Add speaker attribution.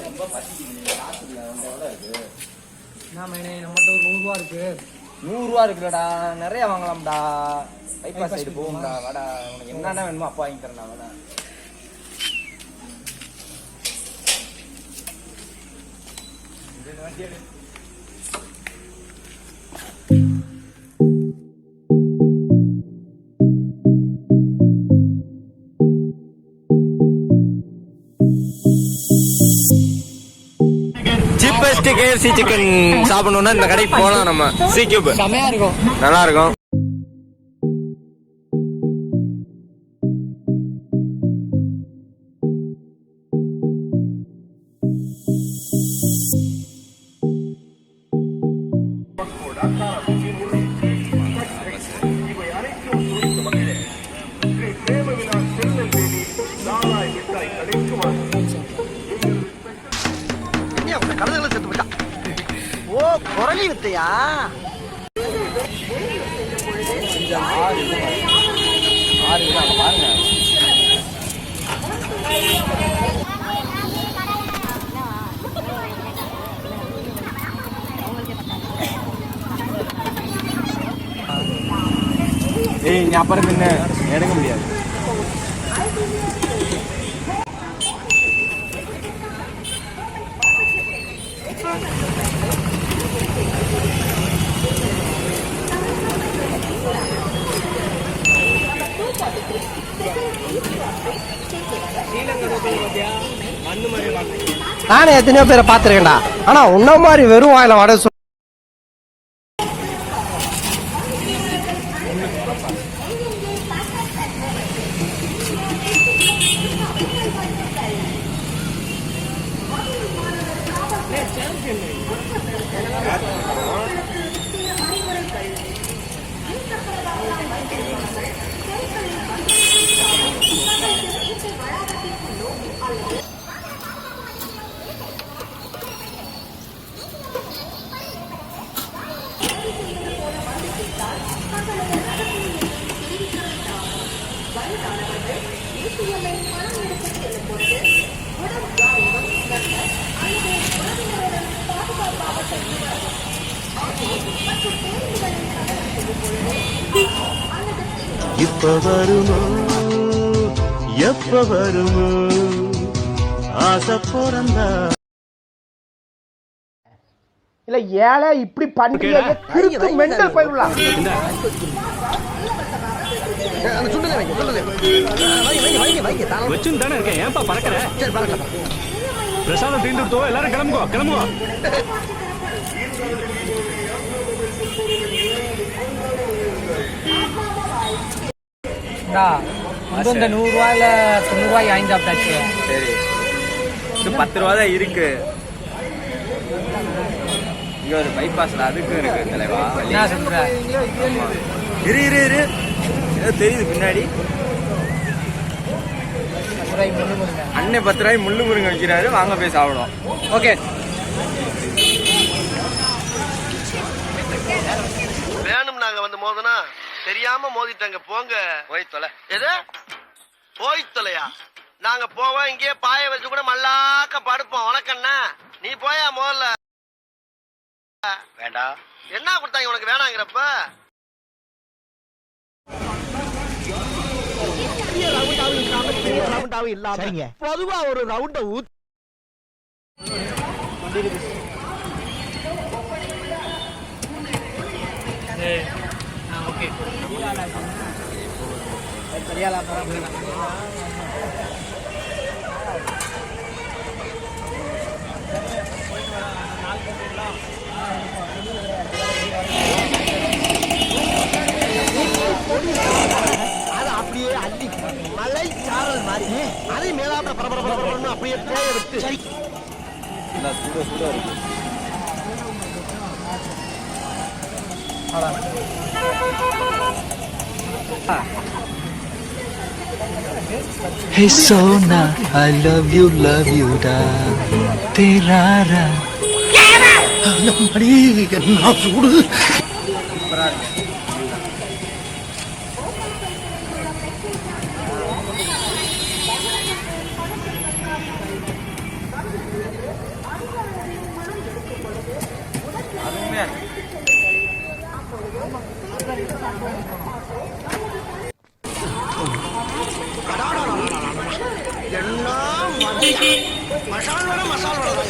Speaker 1: ரொம்ப பசிக்குது. காசு எவ்வளோ இருக்கு?
Speaker 2: நம்மகிட்ட ஒரு 100 ரூபா இருக்கு.
Speaker 1: 100 ரூபா இருக்குல்லடா, நிறைய வாங்கலாம்டா. Bypass side போகும்டா. வாடா, உனக்கு என்னென்ன வேணுமோ அப்பா வாங்கி தரேன்டா. வாடா. வண்டி எடு. சீப்பஸ்ட் KFC சிக்கன் சாப்பிடணும்னா இந்த கடைக்கு போகலாம். நம்ம சி கியூப்
Speaker 2: செமையா இருக்கும்,
Speaker 1: நல்லா இருக்கும்.
Speaker 3: குரலி வித்தையா
Speaker 1: பாருங்க. ஏய், நீ அப்புறம் என்ன எடுக்க முடியாது.
Speaker 3: நானே எத்தனையோ பேரை பார்த்துருக்கேன்டா. ஆனா உன்ன மாதிரி வெறும் வாயில வட
Speaker 4: இப்ப வருமோ எப்ப வருமோ ஆசை பிறந்தா
Speaker 3: இல்ல ஏழை இப்படி பண்றீங்க. மெண்டல் பயிரலாம்.
Speaker 5: வச்சுன்னு தானே இருக்கேன், ஏன்பா பறக்கிற? பிரசாதம் தீர்ந்துட்டோ, எல்லாரும் கிளம்புவோம்.
Speaker 2: இந்த 100 ரூபாயில 90 ரூபாய் வாங்கி சாப்பிட்டாச்சு.
Speaker 1: சரி, இது 10 ரூபா தான் இருக்கு. இங்க ஒரு பைபாஸ்ல அதுக்கும் இருக்கு தலைவா.
Speaker 2: என்ன சொல்ற?
Speaker 1: இரு ஏதோ தெரியுது பின்னாடி. அண்ணன் 10 ரூபாய் முள்ளு முருங்க வைக்கிறாரு. வாங்க போய் சாப்பிடும். ஓகே,
Speaker 3: வேணும். நாங்க வந்து மோதனா தெரியாம மோதிட்டாங்க. போங்க,
Speaker 1: போய் தொலை.
Speaker 3: எது போய் தொலையா? நாங்க போவோம், இங்கேயே பாய வச்சு கூட மல்லாக்க படுப்போம். உனக்கண்ணா நீ போயா முதல்ல.
Speaker 1: வேண்டாம்.
Speaker 3: என்ன கொடுத்தாங்க உனக்கு வேணாங்கிறப்ப? பொதுவா ஒரு ரவுண்ட ஊத். அது அப்படியே அள்ளி மலை சாரல் மாதிரி அதை மேலாப்ப பரபரப்பு அப்படியே தேய விட்டு
Speaker 1: சுட இருக்கு.
Speaker 4: Hey Sona, I love you da. Terara. நம்மடி என்ன சூடு.
Speaker 1: சூப்பரா இருக்கு.
Speaker 3: என்ன மசால் வடை